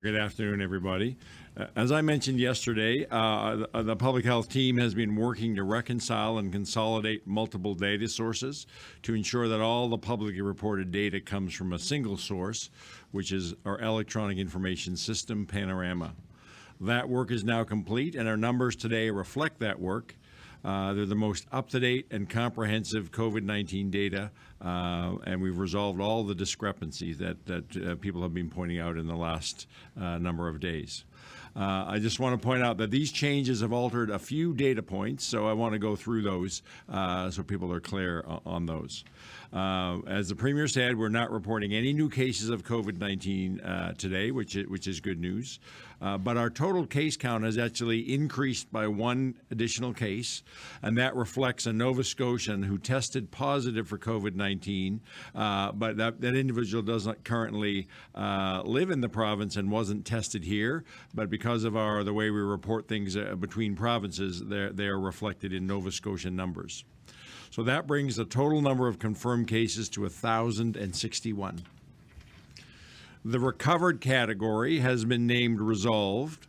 Good afternoon, everybody. As I mentioned yesterday, the public health team has been working to reconcile and consolidate multiple data sources to ensure that all the publicly reported data comes from a single source, which is our electronic information system, Panorama. That work is now complete, and our numbers today reflect that work. They're the most up-to-date and comprehensive COVID-19 data, and we've resolved all the discrepancies that people have been pointing out in the last number of days. I just want to point out that these changes have altered a few data points, so I want to go through those so people are clear on those. As the Premier said, we're not reporting any new cases of COVID-19 today, which is good news. But our total case count has actually increased by one additional case, and that reflects a Nova Scotian who tested positive for COVID-19, but that individual doesn't currently live in the province and wasn't tested here. But because of the way we report things between provinces, they are reflected in Nova Scotian numbers. So that brings the total number of confirmed cases to 1,061. The recovered category has been named resolved,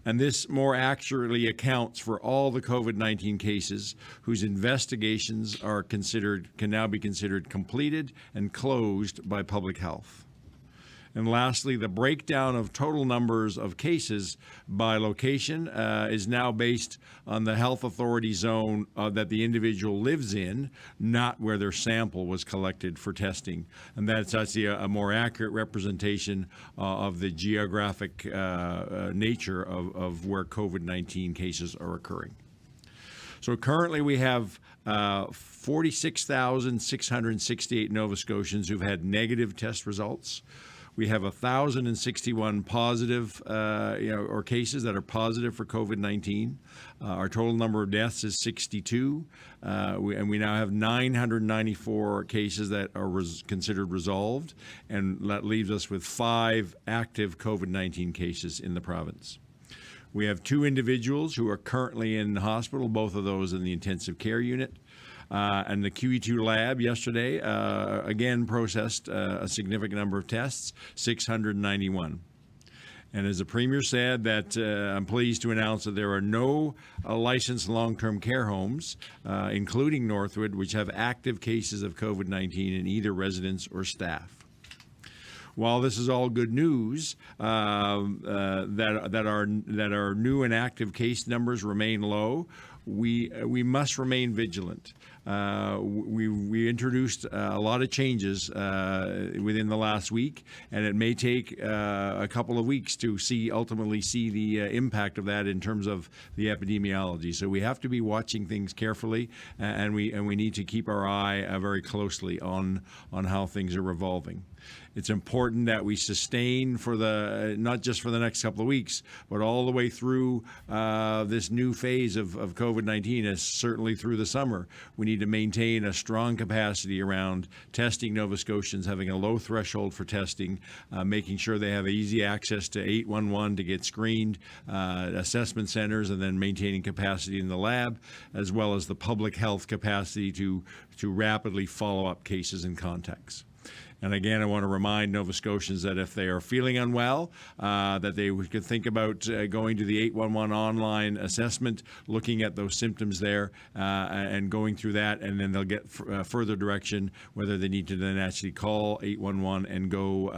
and this more accurately accounts for all the COVID-19 cases whose investigations can now be considered completed and closed by public health. And lastly, the breakdown of total numbers of cases by location is now based on the health authority zone that the individual lives in, not where their sample was collected for testing. And that's actually a more accurate representation of the geographic nature of where COVID-19 cases are occurring. So currently we have 46,668 Nova Scotians who've had negative test results. We have 1,061 positive or cases that are positive for COVID-19. Our total number of deaths is 62, and we now have 994 cases that are considered resolved, and that leaves us with 5 active COVID-19 cases in the province. We have 2 individuals who are currently in hospital, both of those in the intensive care unit. And the QE2 lab yesterday again processed a significant number of tests, 691. And as the Premier said, that I'm pleased to announce that there are no licensed long-term care homes, including Northwood, which have active cases of COVID-19 in either residents or staff. While this is all good news, that our new and active case numbers remain low, we must remain vigilant. We introduced a lot of changes within the last week, and it may take a couple of weeks to ultimately see the impact of that in terms of the epidemiology. So we have to be watching things carefully, and we need to keep our eye very closely on how things are evolving. It's important that we sustain not just for the next couple of weeks, but all the way through this new phase of COVID-19, as certainly through the summer. We need to maintain a strong capacity around testing Nova Scotians, having a low threshold for testing, making sure they have easy access to 811 to get screened, assessment centers, and then maintaining capacity in the lab, as well as the public health capacity to rapidly follow up cases and contacts. And again, I want to remind Nova Scotians that if they are feeling unwell, that they could think about going to the 811 online assessment, looking at those symptoms there, and going through that, and then they'll get further direction whether they need to then actually call 811 and go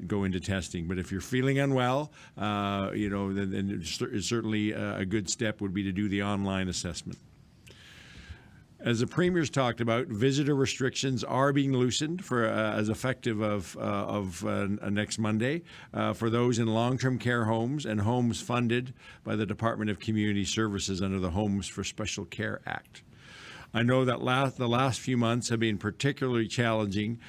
go into testing. But if you're feeling unwell, then certainly a good step would be to do the online assessment. As the Premier's talked about, visitor restrictions are being loosened as effective of next Monday for those in long-term care homes and homes funded by the Department of Community Services under the Homes for Special Care Act. I know that the last few months have been particularly challenging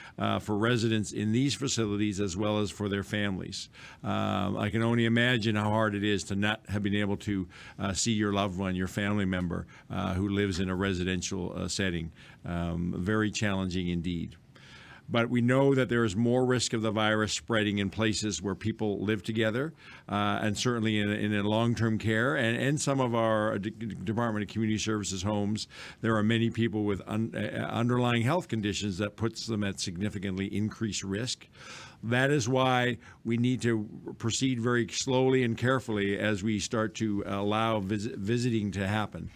for residents in these facilities as well as for their families. I can only imagine how hard it is to not have been able to see your loved one, your family member who lives in a residential setting. Very challenging indeed. But we know that there is more risk of the virus spreading in places where people live together, and certainly in a long-term care and some of our Department of Community Services homes, there are many people with underlying health conditions that puts them at significantly increased risk. That is why we need to proceed very slowly and carefully as we start to allow visiting to happen.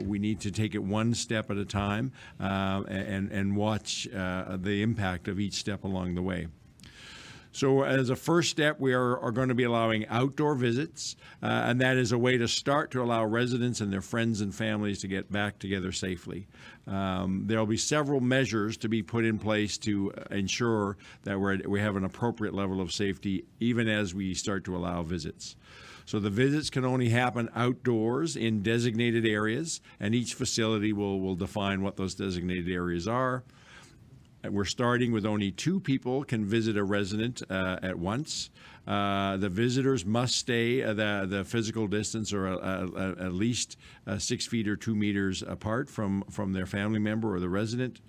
We need to take it one step at a time and watch the impact of each step along the way. So as a first step, we are going to be allowing outdoor visits, and that is a way to start to allow residents and their friends and families to get back together safely. There will be several measures to be put in place to ensure that we have an appropriate level of safety, even as we start to allow visits. So the visits can only happen outdoors in designated areas, and each facility will define what those designated areas are. We're starting with only 2 people can visit a resident at once. The visitors must stay the physical distance or at least 6 feet or 2 meters apart from their family member or the resident.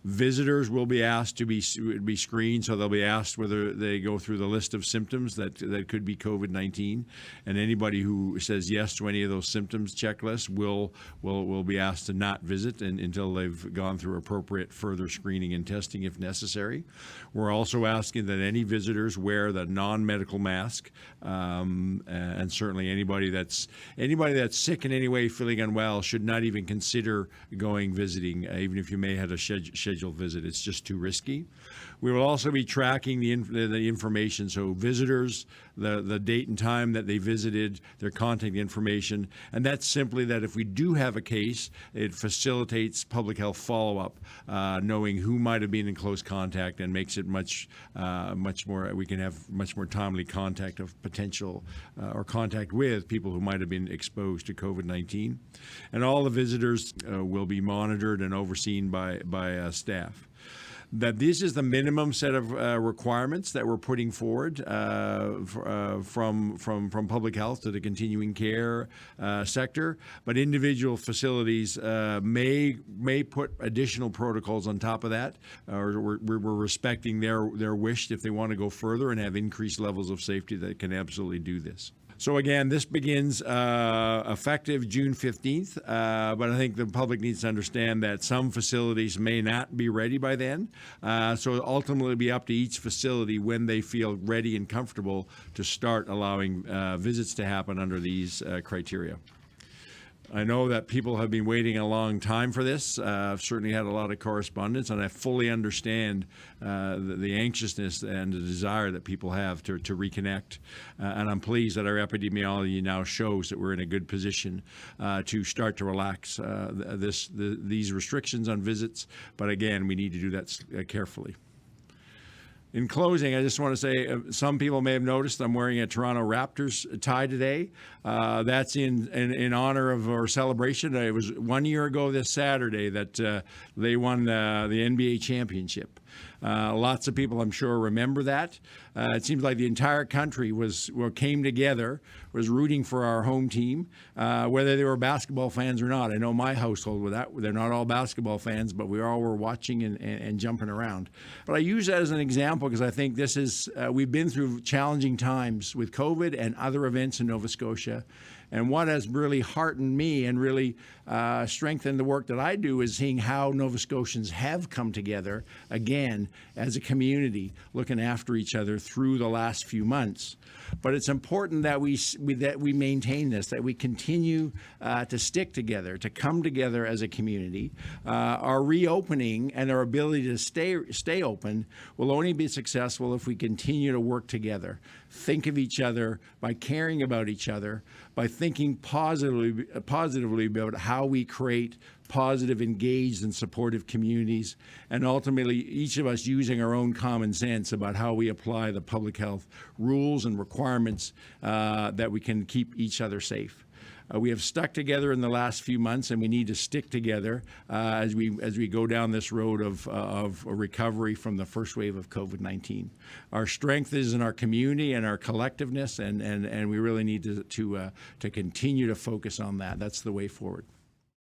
Visitors will be asked to be screened, so they'll be asked whether they go through the list of symptoms that could be COVID-19, and anybody who says yes to any of those symptoms checklist will be asked to not visit until they've gone through appropriate further screening and testing if necessary. We're also asking that any visitors wear the non-medical mask, and certainly anybody that's sick in any way, feeling unwell, should not even consider going visiting, even if you may have a scheduled visit. It's just too risky. We will also be tracking the information, so visitors, the date and time that they visited, their contact information, and that's simply that if we do have a case, it facilitates public health follow-up, knowing who might have been in close contact, and makes it much more, we can have much more timely contact of potential or contact with people who might have been exposed to COVID-19. And all the visitors will be monitored and overseen by staff. That this is the minimum set of requirements that we're putting forward from public health to the continuing care sector, but individual facilities may put additional protocols on top of that, or we're respecting their wish if they want to go further and have increased levels of safety that can absolutely do this. So again, this begins effective June 15th, but I think the public needs to understand that some facilities may not be ready by then. So ultimately, it'll be up to each facility when they feel ready and comfortable to start allowing visits to happen under these criteria. I know that people have been waiting a long time for this. I've certainly had a lot of correspondence, and I fully understand the anxiousness and the desire that people have to reconnect. And I'm pleased that our epidemiology now shows that we're in a good position to start to relax these restrictions on visits. But again, we need to do that carefully. In closing, I just want to say some people may have noticed I'm wearing a Toronto Raptors tie today. That's in honor of our celebration. It was 1 year ago this Saturday that they won the NBA championship. Lots of people, I'm sure, remember that. It seems like the entire country came together, was rooting for our home team, whether they were basketball fans or not. I know my household with that. They're not all basketball fans, but we all were watching and jumping around. But I use that as an example because I think this is, we've been through challenging times with COVID and other events in Nova Scotia. And what has really heartened me and really strengthened the work that I do is seeing how Nova Scotians have come together again as a community, looking after each other through the last few months. But it's important that we maintain this, that we continue to stick together, to come together as a community. Our reopening and our ability to stay open will only be successful if we continue to work together, think of each other by caring about each other, by thinking positively about how we create positive, engaged, and supportive communities, and ultimately each of us using our own common sense about how we apply the public health rules and requirements that we can keep each other safe. We have stuck together in the last few months, and we need to stick together as we go down this road of a recovery from the first wave of COVID-19. Our strength is in our community and our collectiveness, and we really need to continue to focus on that. That's the way forward.